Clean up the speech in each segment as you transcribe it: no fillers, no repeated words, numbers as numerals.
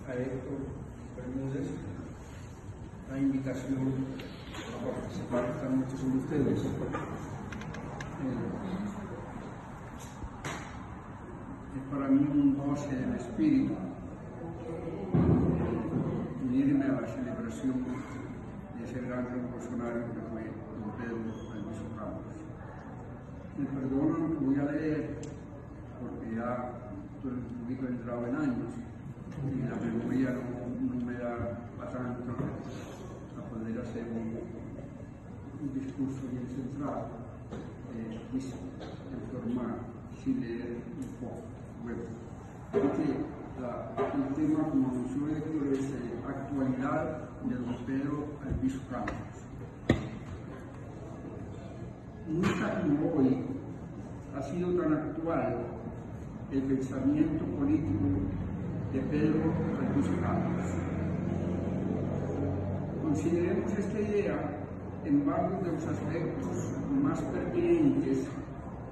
a Héctor Bermúdez la invitación a participar esta noche con ustedes. Es para mí un goce del espíritu unirme a la celebración de ese gran revolucionario que fue don Pedro Albizu Campos. Me perdonan, voy a leer porque ya estoy un poquito entrado en años y la memoria no me da tanto a poder hacer un discurso bien centrado, informar, sin leer un poco. Bueno, el tema, como anunció Héctor, es actualidad de don Pedro Albizu Campos. Nunca como hoy ha sido tan actual el pensamiento político de Pedro Albizu Campos. Consideremos esta idea en varios de los aspectos más pertinentes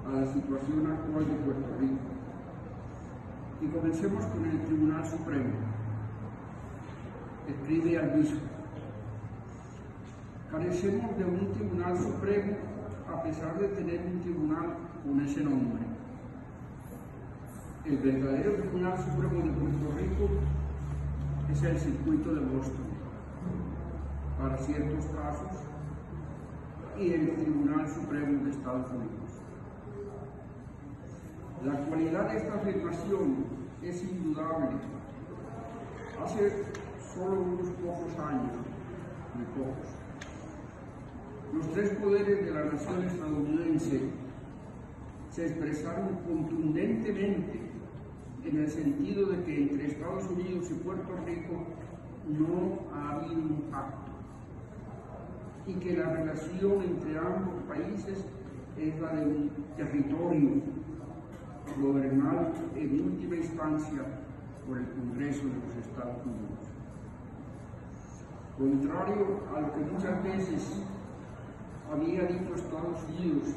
a la situación actual de Puerto Rico. Y comencemos con el Tribunal Supremo. Escribe Albizu: carecemos de un Tribunal Supremo a pesar de tener un tribunal con ese nombre. El verdadero Tribunal Supremo de Puerto Rico es el Circuito de Boston para ciertos casos y el Tribunal Supremo de Estados Unidos. La actualidad de esta afirmación es indudable. Hace solo unos pocos años, muy pocos, los tres poderes de la nación estadounidense se expresaron contundentemente en el sentido de que entre Estados Unidos y Puerto Rico no ha habido un pacto y que la relación entre ambos países es la de un territorio gobernado en última instancia por el Congreso de los Estados Unidos. Contrario a lo que muchas veces había dicho Estados Unidos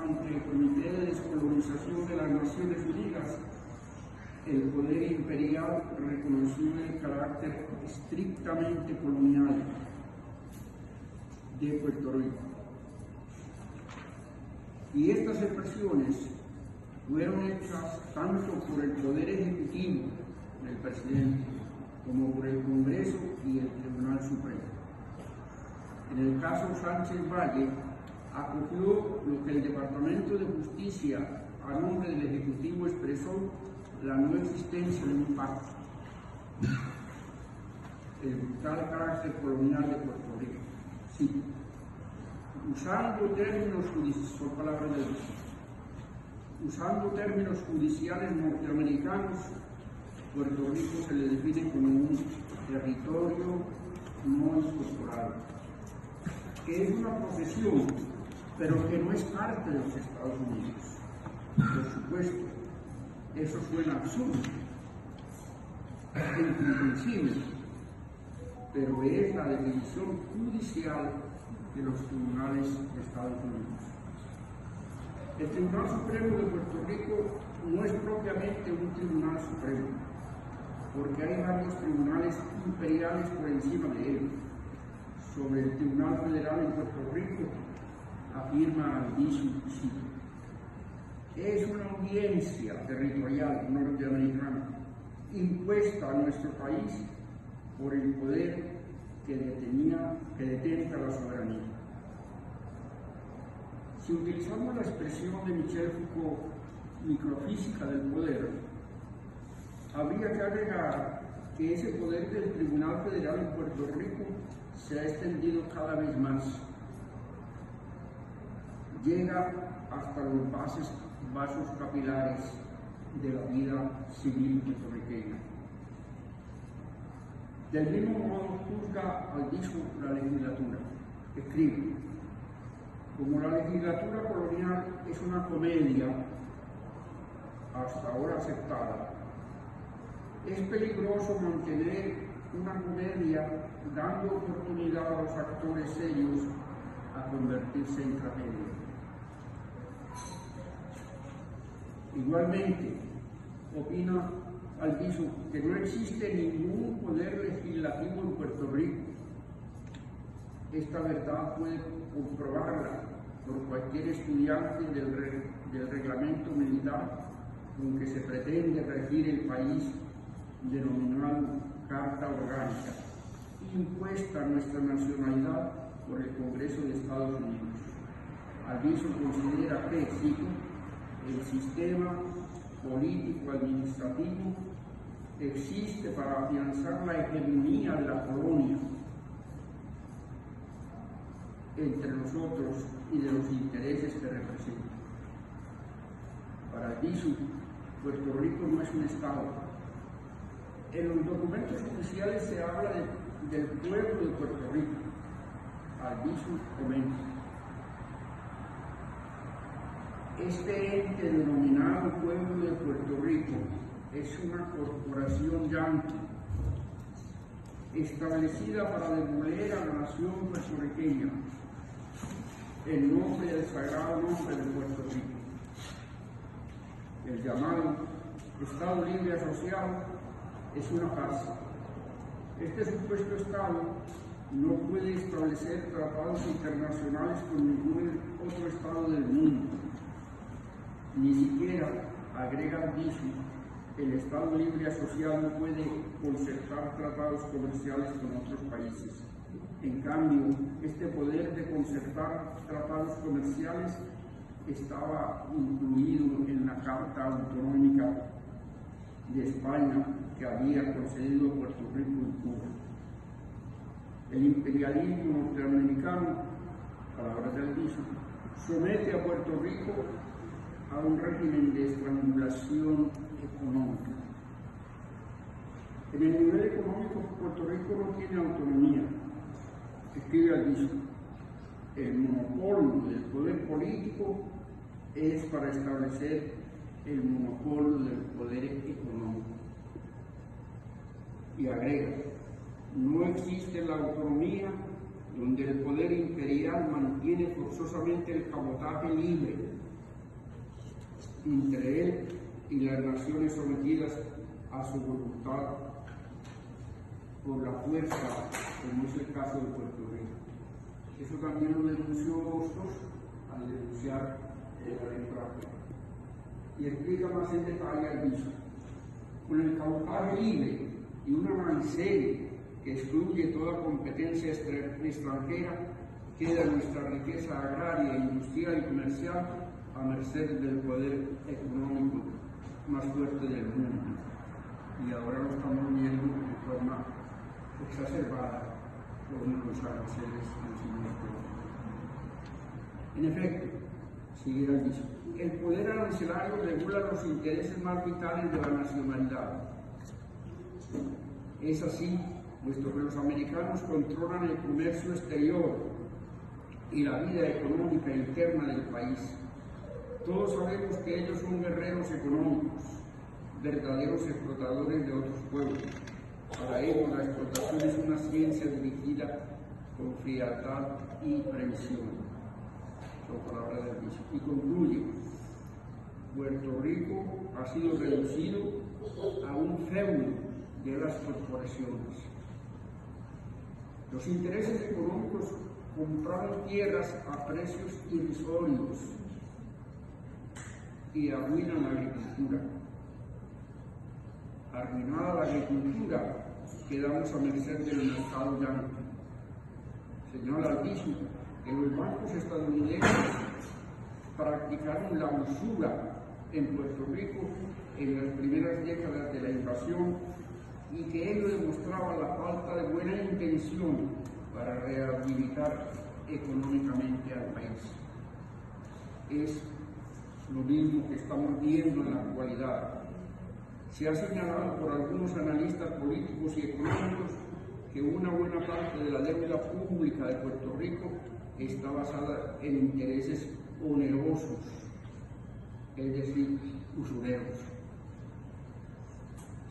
ante el Comité de Descolonización de las Naciones Unidas, el poder imperial reconoció el carácter estrictamente colonial de Puerto Rico. Y estas expresiones fueron hechas tanto por el Poder Ejecutivo del presidente como por el Congreso y el Tribunal Supremo. En el caso Sánchez Valle, acogió lo que el Departamento de Justicia a nombre del Ejecutivo expresó la no existencia de un pacto, el brutal carácter colonial de Puerto Rico. Sí, usando términos judiciales norteamericanos, Puerto Rico se le define como un territorio no incorporado, que es una profesión, pero que no es parte de los Estados Unidos. Por supuesto, eso suena absurdo, es incomprensible, pero es la definición judicial de los tribunales de Estados Unidos. El Tribunal Supremo de Puerto Rico no es propiamente un Tribunal Supremo, porque hay varios tribunales imperiales por encima de él. Sobre el Tribunal Federal en Puerto Rico, afirma Albizu, es una audiencia territorial norteamericana impuesta a nuestro país por el poder que detenta la soberanía. Si utilizamos la expresión de Michel Foucault, microfísica del poder, habría que agregar que ese poder del Tribunal Federal en Puerto Rico se ha extendido cada vez más. Llega hasta los vasos capilares de la vida civil puertorriqueña. Del mismo modo juzga Albizu la legislatura. Escribe: como la legislatura colonial es una comedia hasta ahora aceptada, es peligroso mantener una comedia dando oportunidad a los actores serios a convertirse en tragedia. Igualmente, opina Albizu que no existe ningún poder legislativo en Puerto Rico. Esta verdad puede comprobarla por cualquier estudiante del reglamento militar con que se pretende regir el país, denominado Carta Orgánica, impuesta a nuestra nacionalidad por el Congreso de Estados Unidos. Albizu considera que, cito, el sistema político-administrativo existe para afianzar la hegemonía de la colonia entre nosotros y de los intereses que representa. Para Albizu, Puerto Rico no es un estado. En los documentos oficiales se habla del pueblo de Puerto Rico. Albizu comenta: este ente denominado Pueblo de Puerto Rico es una corporación yanqui establecida para demoler a la nación puertorriqueña en nombre del sagrado nombre de Puerto Rico. El llamado Estado Libre Asociado es una farsa. Este supuesto Estado no puede establecer tratados internacionales con ningún otro Estado del mundo. Ni siquiera, agrega Albizu, el Estado Libre Asociado puede concertar tratados comerciales con otros países. En cambio, este poder de concertar tratados comerciales estaba incluido en la Carta Autonómica de España que había concedido a Puerto Rico y Cuba. El imperialismo norteamericano, palabras de Albizu, somete a Puerto Rico a un régimen de estrangulación económica. En el nivel económico, Puerto Rico no tiene autonomía. Escribe Albizu: el monopolio del poder político es para establecer el monopolio del poder económico. Y agrega: no existe la autonomía donde el poder imperial mantiene forzosamente el cabotaje libre entre él y las naciones sometidas a su voluntad por la fuerza, como es el caso de Puerto Rico. Eso también lo denunció Hostos al denunciar la democracia. Y explica más en detalle Albizu: con el cabotaje libre y un arancel que excluye toda competencia extranjera, queda nuestra riqueza agraria, industrial y comercial a merced del poder económico más fuerte del mundo. Y ahora lo estamos viendo de forma exacerbada con los aranceles en efecto, sigue Albizu, el poder arancelario regula los intereses más vitales de la nacionalidad. Es así, puesto que los americanos controlan el comercio exterior y la vida económica interna del país. Todos sabemos que ellos son guerreros económicos, verdaderos explotadores de otros pueblos. Para ellos la explotación es una ciencia dirigida con frialdad y previsión. Son palabras de Albizu. Y concluye: Puerto Rico ha sido reducido a un feudo de las corporaciones. Los intereses económicos compraron tierras a precios irrisorios y arruinan la agricultura. Arruinada la agricultura, quedamos a merced del mercado yanqui. Señala Albizu que los bancos estadounidenses practicaron la usura en Puerto Rico en las primeras décadas de la invasión y que ello demostraba la falta de buena intención para rehabilitar económicamente al país. Es lo mismo que estamos viendo en la actualidad. Se ha señalado por algunos analistas políticos y económicos que una buena parte de la deuda pública de Puerto Rico está basada en intereses onerosos, es decir, usureros.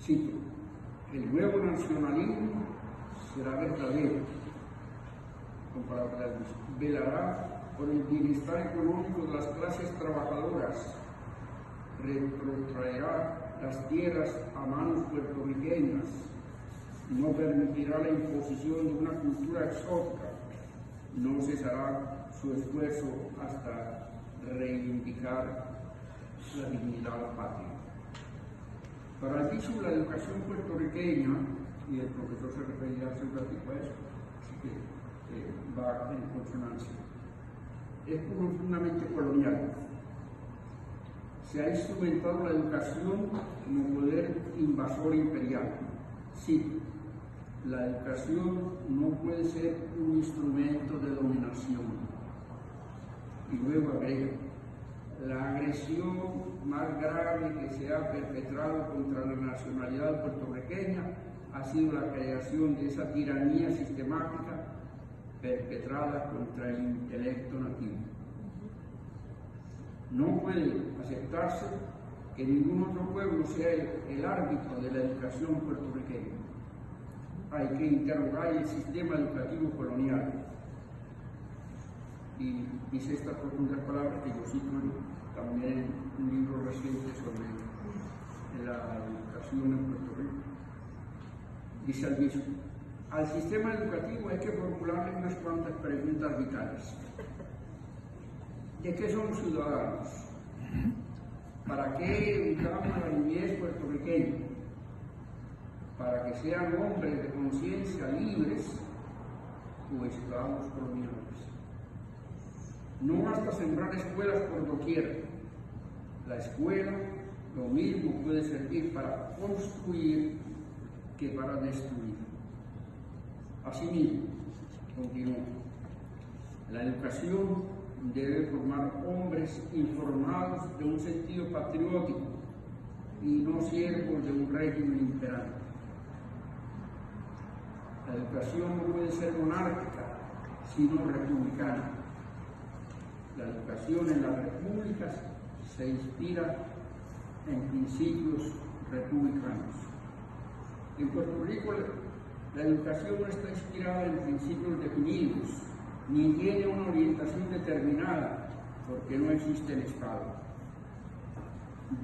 Cito: el nuevo nacionalismo será verdadero, con palabras de Albizu, velará por el bienestar económico de las clases trabajadoras, retrotraerá las tierras a manos puertorriqueñas, no permitirá la imposición de una cultura exótica, no cesará su esfuerzo hasta reivindicar la dignidad patria. Para Albizu, la educación puertorriqueña, y el profesor se referirá hace un ratito a eso, así que va en consonancia, es profundamente colonial. Se ha instrumentado la educación como poder invasor imperial. Sí, la educación no puede ser un instrumento de dominación. Y luego agrega, la agresión más grave que se ha perpetrado contra la nacionalidad puertorriqueña ha sido la creación de esa tiranía sistemática perpetrada contra el intelecto nativo. No puede aceptarse que ningún otro pueblo sea el árbitro de la educación puertorriqueña. Hay que interrogar el sistema educativo colonial. Y dice estas profundas palabras que yo cito también en un libro reciente sobre la educación en Puerto Rico. Dice Albizu, al sistema educativo hay que formularle unas cuantas preguntas vitales. ¿De qué son ciudadanos? ¿Para qué educamos a la niñez puertorriqueña? Para que sean hombres de conciencia libres o esclavos coloniales. No basta sembrar escuelas por doquier. La escuela lo mismo puede servir para construir que para destruir. Asimismo, continúa, la educación debe formar hombres informados de un sentido patriótico y no siervos de un régimen imperante. La educación no puede ser monárquica, sino republicana. La educación en las repúblicas se inspira en principios republicanos. En Puerto Rico, la educación no está inspirada en principios definidos, ni tiene una orientación determinada, porque no existe el Estado,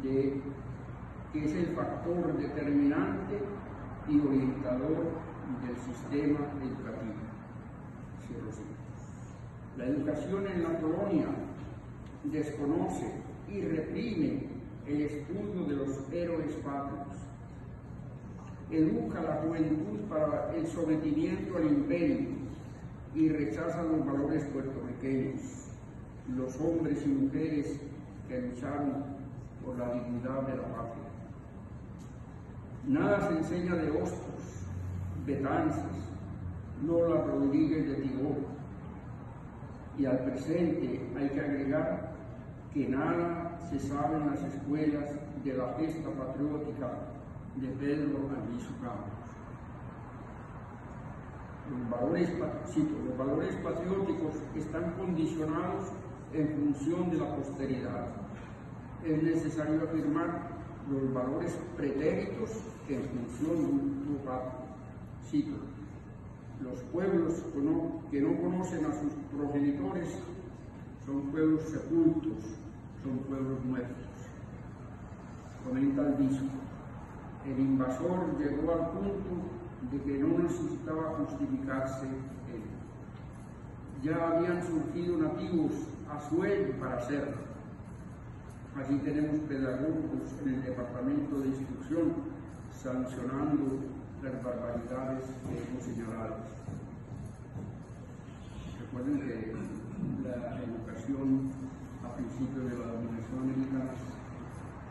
que es el factor determinante y orientador del sistema educativo. La educación en la colonia desconoce y reprime el estudio de los héroes patrios. Educa a la juventud para el sometimiento al imperio y rechaza los valores puertorriqueños, los hombres y mujeres que lucharon por la dignidad de la patria. Nada se enseña de Hostos, Betances, Lola Rodríguez de Tibó. Y al presente hay que agregar que nada se sabe en las escuelas de la gesta patriótica de Pedro Albizu Campos. Los valores patrióticos están condicionados en función de la posteridad. Es necesario afirmar los valores pretéritos en función de un futuro patrio. Cito, los pueblos que no conocen a sus progenitores son pueblos sepultos, son pueblos muertos. Comenta Albizu, el invasor llegó al punto de que no necesitaba justificarse él. Ya habían surgido nativos a sueldo para hacerlo. Así tenemos pedagogos en el Departamento de Instrucción sancionando las barbaridades que hemos señalado. Recuerden que la educación a principios de la dominación americana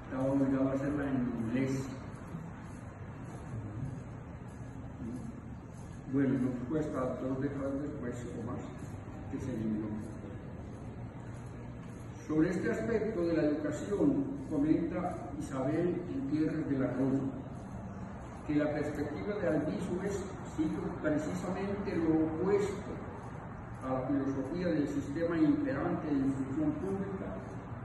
estaba obligada a hacerla en inglés. Bueno, nos cuesta 2 décadas después o más que se eliminó. Sobre este aspecto de la educación comenta Isabel Gutiérrez de la Rosa, que la perspectiva de Albizu es precisamente lo opuesto a la filosofía del sistema imperante de instrucción pública,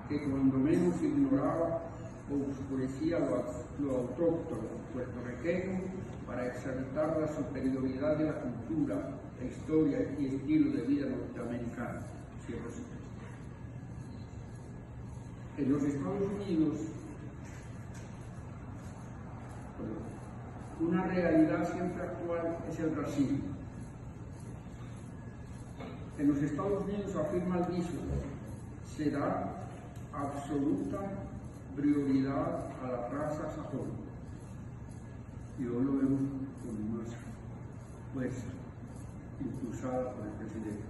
que cuando menos ignoraba o oscurecía lo autóctono puertorriqueño para exaltar la superioridad de la cultura, la historia y estilo de vida norteamericano. En los Estados Unidos, una realidad siempre actual es el racismo. En los Estados Unidos, afirma Albizu, se da absoluta prioridad a la raza sajona. Y hoy lo vemos con más fuerza, impulsada por el presidente.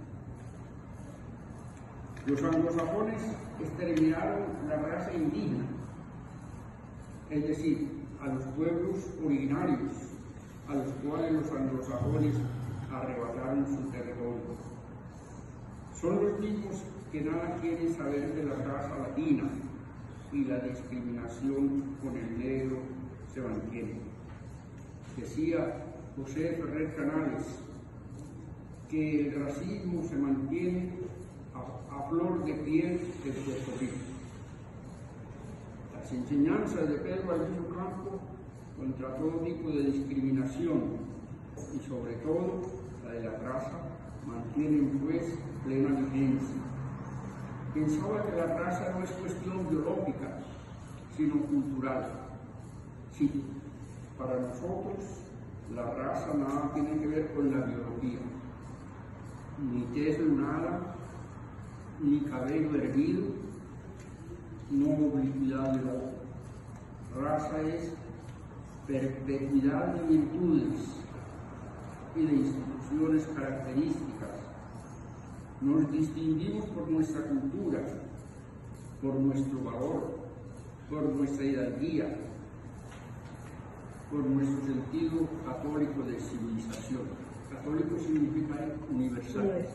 Los anglosajones exterminaron la raza indígena, es decir, a los pueblos originarios, a los cuales los anglosajones arrebataron su territorio. Son los mismos que nada quieren saber de la raza latina y la discriminación con el negro se mantiene. Decía José Ferrer Canales que el racismo se mantiene a flor de piel de Puerto Rico. Las enseñanzas de Pedro Albizu Campos contra todo tipo de discriminación y sobre todo la de la raza mantienen pues plena vigencia. Pensaba que la raza no es cuestión biológica, sino cultural. Sí, para nosotros la raza nada tiene que ver con la biología, ni tez lunada, ni cabello erguido, no oblicuidad de voz. Raza es perpetuidad de virtudes y de instituciones características. Nos distinguimos por nuestra cultura, por nuestro valor, por nuestra hidalguía, por nuestro sentido católico de civilización. Católico significa universal.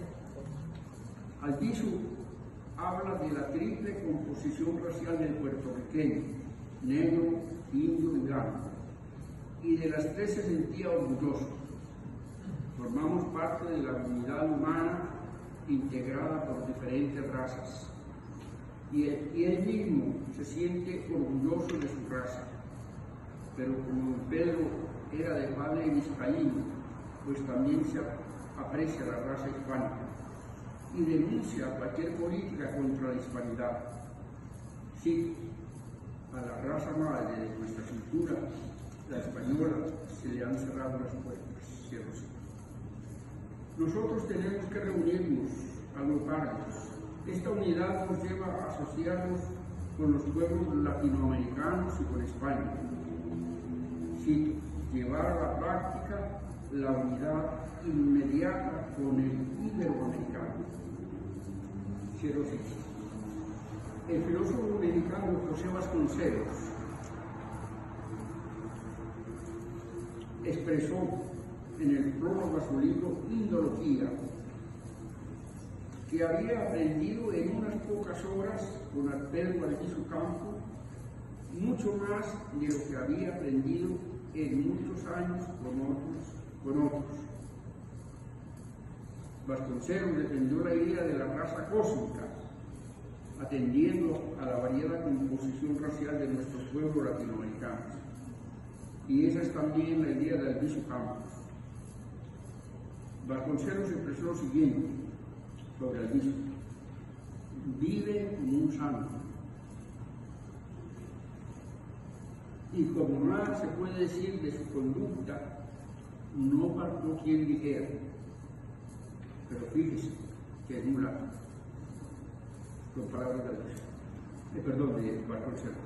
Albizu habla de la triple composición racial del puertorriqueño, negro, indio y blanco, y de las tres se sentía orgulloso. Formamos parte de la unidad humana integrada por diferentes razas, y él mismo se siente orgulloso de su raza, pero como Pedro era de padre vizcaíno, pues también se aprecia la raza hispánica y denuncia cualquier política contra la hispanidad. Sí, a la raza madre de nuestra cultura, la española, se le han cerrado las puertas, cierros. Nosotros tenemos que reunirnos, agruparnos. Esta unidad nos lleva a asociarnos con los pueblos latinoamericanos y con España. Sí, llevar a la práctica la unidad inmediata con el iberoamericano. El filósofo mexicano José Vasconcelos expresó en el prólogo a su libro Indología que había aprendido en unas pocas horas con Pedro Albizu Campos mucho más de lo que había aprendido en muchos años con otros. Vasconcelos defendió la idea de la raza cósmica, atendiendo a la variada composición racial de nuestros pueblos latinoamericanos. Y esa es también la idea de Albizu Campos. Vasconcelos expresó lo siguiente sobre Albizu: vive como un santo. Y como nada se puede decir de su conducta, no faltó quien dijera, pero fíjese que es nula, con palabras de Vasconcelos.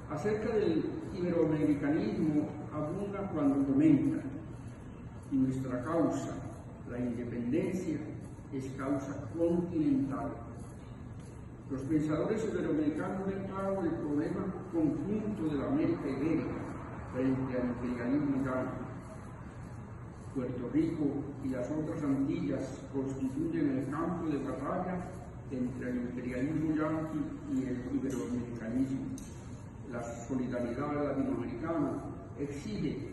Acerca del iberoamericanismo abunda cuando comenta: nuestra causa, la independencia, es causa continental. Los pensadores iberoamericanos ven claro el problema conjunto de la América Ibérica frente al imperialismo yanqui. Puerto Rico y las otras Antillas constituyen el campo de batalla entre el imperialismo yanqui y el iberoamericanismo. La solidaridad latinoamericana exige